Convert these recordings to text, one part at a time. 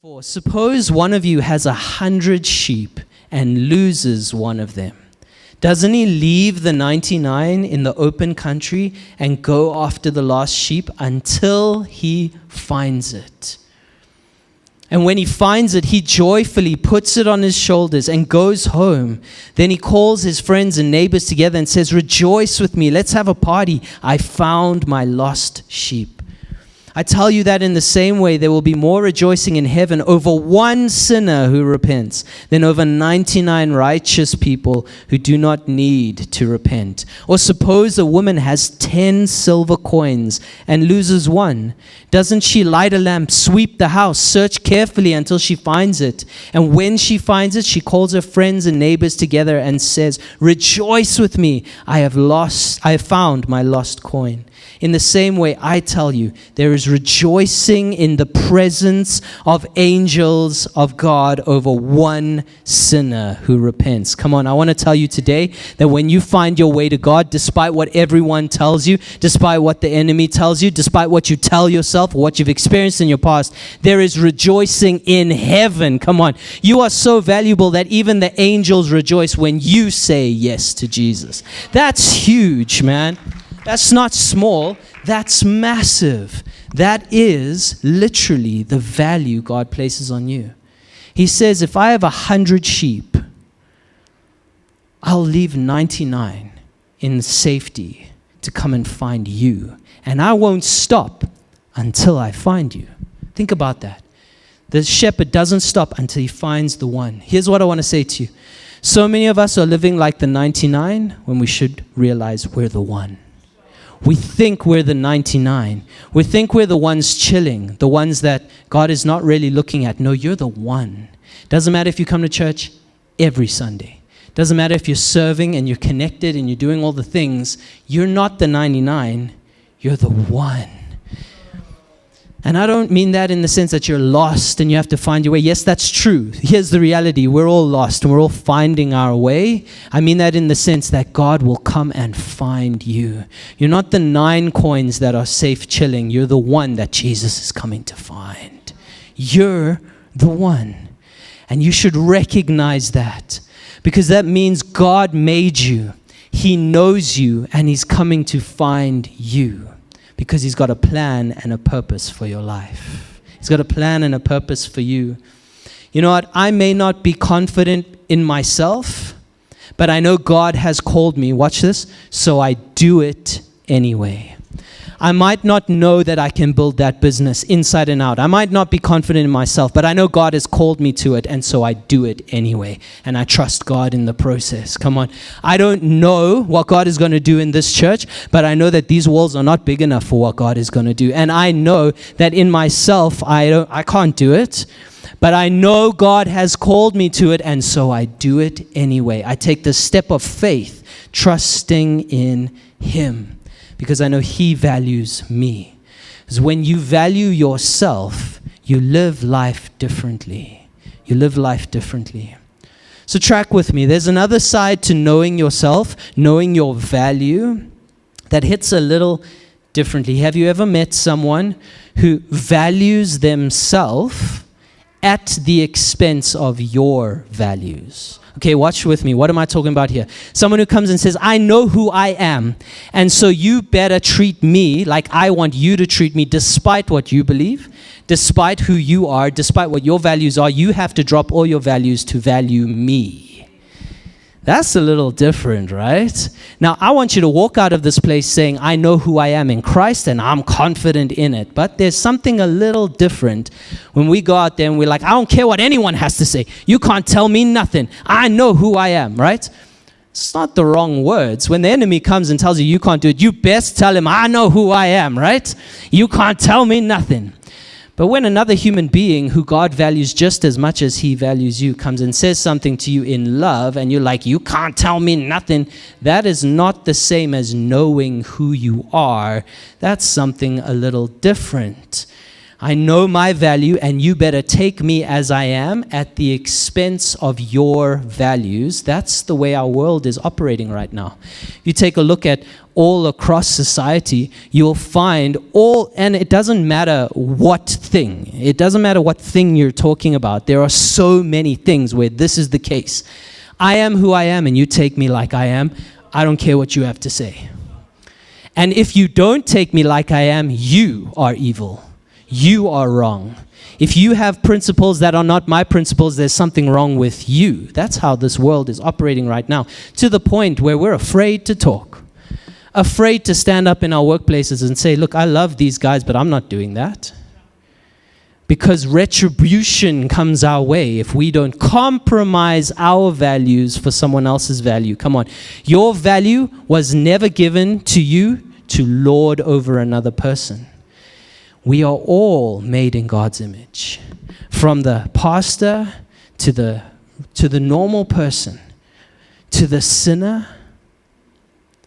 For suppose one of you has 100 sheep and loses one of them. Doesn't he leave the 99 in the open country and go after the lost sheep until he finds it? And when he finds it, he joyfully puts it on his shoulders and goes home. Then he calls his friends and neighbors together and says, "Rejoice with me, let's have a party. I found my lost sheep." I tell you that in the same way, there will be more rejoicing in heaven over one sinner who repents than over 99 righteous people who do not need to repent. Or suppose a woman has 10 silver coins and loses one. Doesn't she light a lamp, sweep the house, search carefully until she finds it? And when she finds it, she calls her friends and neighbors together and says, "Rejoice with me, I have found my lost coin." In the same way, I tell you, there is rejoicing in the presence of angels of God over one sinner who repents. Come on, I want to tell you today that when you find your way to God, despite what everyone tells you, despite what the enemy tells you, despite what you tell yourself, or what you've experienced in your past, there is rejoicing in heaven. Come on, you are so valuable that even the angels rejoice when you say yes to Jesus. That's huge, man. That's not small, that's massive. That is literally the value God places on you. He says, if I have 100 sheep, I'll leave 99 in safety to come and find you. And I won't stop until I find you. Think about that. The shepherd doesn't stop until he finds the one. Here's what I want to say to you. So many of us are living like the 99 when we should realize we're the one. We think we're the 99. We think we're the ones chilling, the ones that God is not really looking at. No, you're the one. Doesn't matter if you come to church every Sunday. Doesn't matter if you're serving and you're connected and you're doing all the things. You're not the 99. You're the one. And I don't mean that in the sense that you're lost and you have to find your way. Yes, that's true. Here's the reality. We're all lost and we're all finding our way. I mean that in the sense that God will come and find you. You're not the 9 coins that are safe chilling. You're the one that Jesus is coming to find. You're the one. And you should recognize that, because that means God made you. He knows you and he's coming to find you. Because he's got a plan and a purpose for your life. He's got a plan and a purpose for you. You know what? I may not be confident in myself, but I know God has called me. Watch this. So I do it anyway. I might not know that I can build that business inside and out. I might not be confident in myself, but I know God has called me to it, and so I do it anyway. And I trust God in the process. Come on. I don't know what God is going to do in this church, but I know that these walls are not big enough for what God is going to do. And I know that in myself, I can't do it. But I know God has called me to it, and so I do it anyway. I take the step of faith, trusting in him. Because I know he values me. Because when you value yourself, you live life differently. You live life differently. So track with me. There's another side to knowing yourself, knowing your value, that hits a little differently. Have you ever met someone who values themselves at the expense of your values? Okay, watch with me. What am I talking about here? Someone who comes and says, I know who I am, and so you better treat me like I want you to treat me, despite what you believe, despite who you are, despite what your values are. You have to drop all your values to value me. That's a little different, right? Now, I want you to walk out of this place saying, I know who I am in Christ and I'm confident in it. But there's something a little different when we go out there and we're like, I don't care what anyone has to say. You can't tell me nothing. I know who I am, right? It's not the wrong words. When the enemy comes and tells you you can't do it, you best tell him, I know who I am, right? You can't tell me nothing. But when another human being who God values just as much as he values you comes and says something to you in love, and you're like, you can't tell me nothing, that is not the same as knowing who you are. That's something a little different. I know my value, and you better take me as I am at the expense of your values. That's the way our world is operating right now. You take a look at all across society, you'll find and it doesn't matter what thing. It doesn't matter what thing you're talking about. There are so many things where this is the case. I am who I am, and you take me like I am. I don't care what you have to say. And if you don't take me like I am, you are evil. You are wrong. If you have principles that are not my principles, there's something wrong with you. That's how this world is operating right now, to the point where we're afraid to talk, afraid to stand up in our workplaces and say, look, I love these guys, but I'm not doing that. Because retribution comes our way if we don't compromise our values for someone else's value. Come on. Your value was never given to you to lord over another person. We are all made in God's image. From the pastor to the normal person, to the sinner,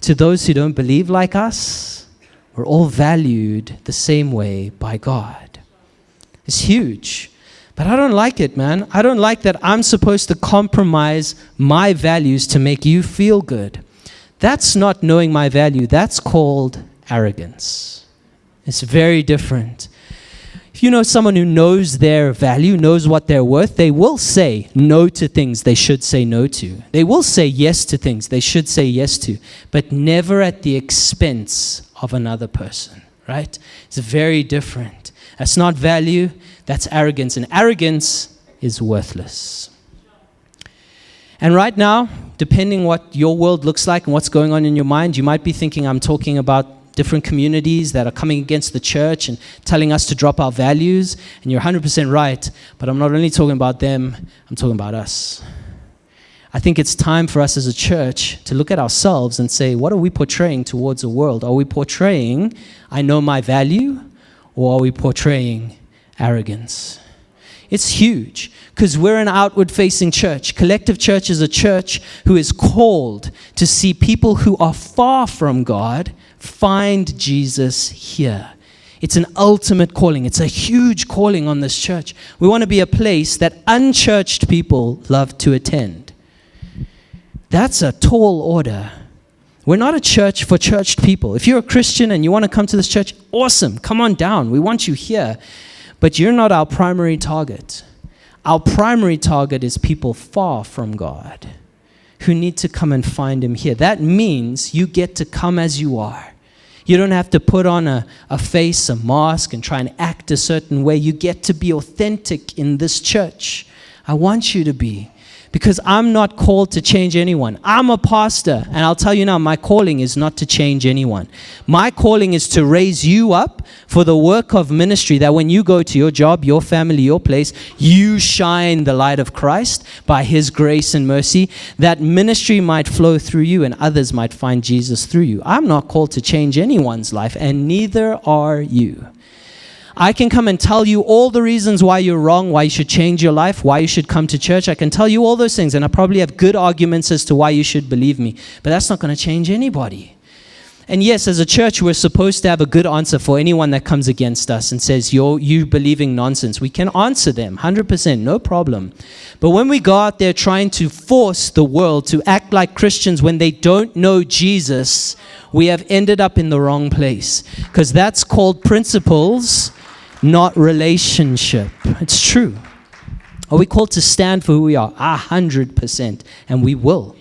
to those who don't believe like us, we're all valued the same way by God. It's huge. But I don't like it, man. I don't like that I'm supposed to compromise my values to make you feel good. That's not knowing my value. That's called arrogance. It's very different. If you know someone who knows their value, knows what they're worth, they will say no to things they should say no to. They will say yes to things they should say yes to, but never at the expense of another person, right? It's very different. That's not value, that's arrogance, and arrogance is worthless. And right now, depending what your world looks like and what's going on in your mind, you might be thinking I'm talking about different communities that are coming against the church and telling us to drop our values. And you're 100% right, but I'm not only talking about them, I'm talking about us. I think it's time for us as a church to look at ourselves and say, what are we portraying towards the world? Are we portraying, I know my value, or are we portraying arrogance? It's huge because we're an outward-facing church. Collective Church is a church who is called to see people who are far from God find Jesus here. It's an ultimate calling. It's a huge calling on this church. We want to be a place that unchurched people love to attend. That's a tall order. We're not a church for churched people. If you're a Christian and you want to come to this church, awesome. Come on down. We want you here. But you're not our primary target. Our primary target is people far from God who need to come and find Him here. That means you get to come as you are. You don't have to put on a face, a mask, and try and act a certain way. You get to be authentic in this church. I want you to be. Because I'm not called to change anyone. I'm a pastor, and I'll tell you now, my calling is not to change anyone. My calling is to raise you up for the work of ministry, that when you go to your job, your family, your place, you shine the light of Christ by His grace and mercy, that ministry might flow through you and others might find Jesus through you. I'm not called to change anyone's life, and neither are you. I can come and tell you all the reasons why you're wrong, why you should change your life, why you should come to church. I can tell you all those things, and I probably have good arguments as to why you should believe me. But that's not going to change anybody. And yes, as a church, we're supposed to have a good answer for anyone that comes against us and says, you believing nonsense. We can answer them, 100%, no problem. But when we go out there trying to force the world to act like Christians when they don't know Jesus, we have ended up in the wrong place. Because that's called principles, not relationship. It's true. Are we called to stand for who we are? 100%. And we will.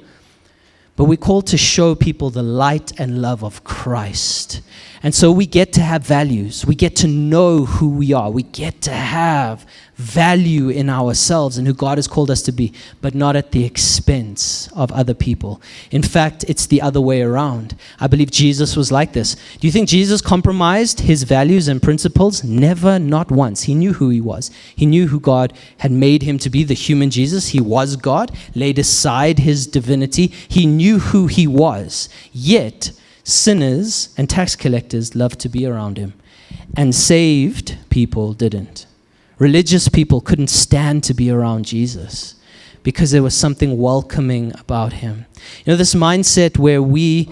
But we're called to show people the light and love of Christ. And so we get to have values. We get to know who we are. We get to have value in ourselves and who God has called us to be, but not at the expense of other people. In fact, it's the other way around. I believe Jesus was like this. Do you think Jesus compromised His values and principles? Never, not once. He knew who He was. He knew who God had made Him to be, the human Jesus. He was God, laid aside His divinity. He knew who He was. Yet, sinners and tax collectors loved to be around Him, and saved people didn't. Religious people couldn't stand to be around Jesus because there was something welcoming about Him. You know, this mindset where we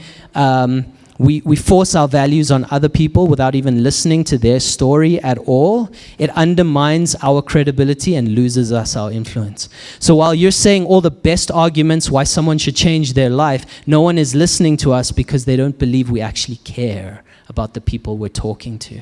we force our values on other people without even listening to their story at all, it undermines our credibility and loses us our influence. So while you're saying all the best arguments why someone should change their life, no one is listening to us because they don't believe we actually care about the people we're talking to.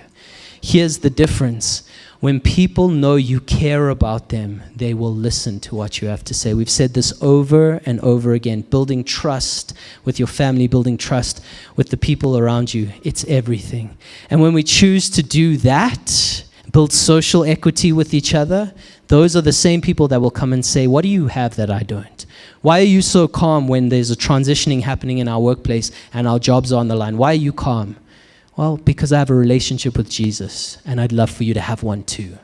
Here's the difference. When people know you care about them, they will listen to what you have to say. We've said this over and over again. Building trust with your family, building trust with the people around you, it's everything. And when we choose to do that, build social equity with each other, those are the same people that will come and say, what do you have that I don't? Why are you so calm when there's a transitioning happening in our workplace and our jobs are on the line? Why are you calm? Well, because I have a relationship with Jesus, and I'd love for you to have one too.